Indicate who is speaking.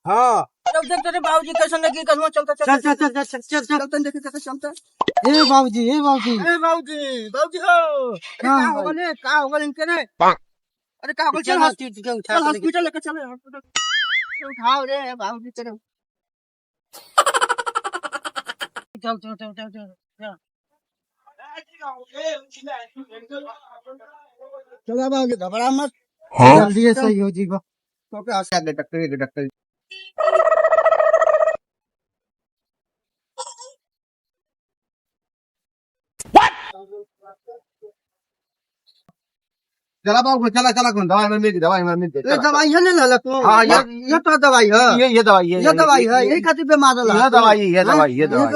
Speaker 1: हाँ
Speaker 2: चल चल तेरे बाबूजी कैसे लगी कहूँ चलता
Speaker 1: चल चल चल चल चल चल
Speaker 2: चलता देखे कैसे चलता
Speaker 1: ए बाबूजी ए बाबूजी
Speaker 2: ए बाबूजी बाबूजी हो अरे
Speaker 1: हाँ,
Speaker 2: क्या होगा ने क्या होगा इनके ने अरे क्या होगा चल हॉस्पिटल लेकर चले हॉस्पिटल उठाओ रे बाबूजी तेरे
Speaker 1: चल चल चल चल चल
Speaker 2: चलो बाबूजी घबरा मत
Speaker 1: जल्दी से सही हो जी
Speaker 2: तो क्या आशा है डॉक्टर
Speaker 3: चला बाबू चला चला कौन दवाई में मिल दे
Speaker 2: ये दवाई है ना ला तू
Speaker 3: हाँ,
Speaker 2: ये तो दवाई है
Speaker 3: ये दवाई
Speaker 2: ये दवाई है यही खातिर बीमार ला
Speaker 3: ये दवाई
Speaker 2: ये दवाई
Speaker 3: ये दवाई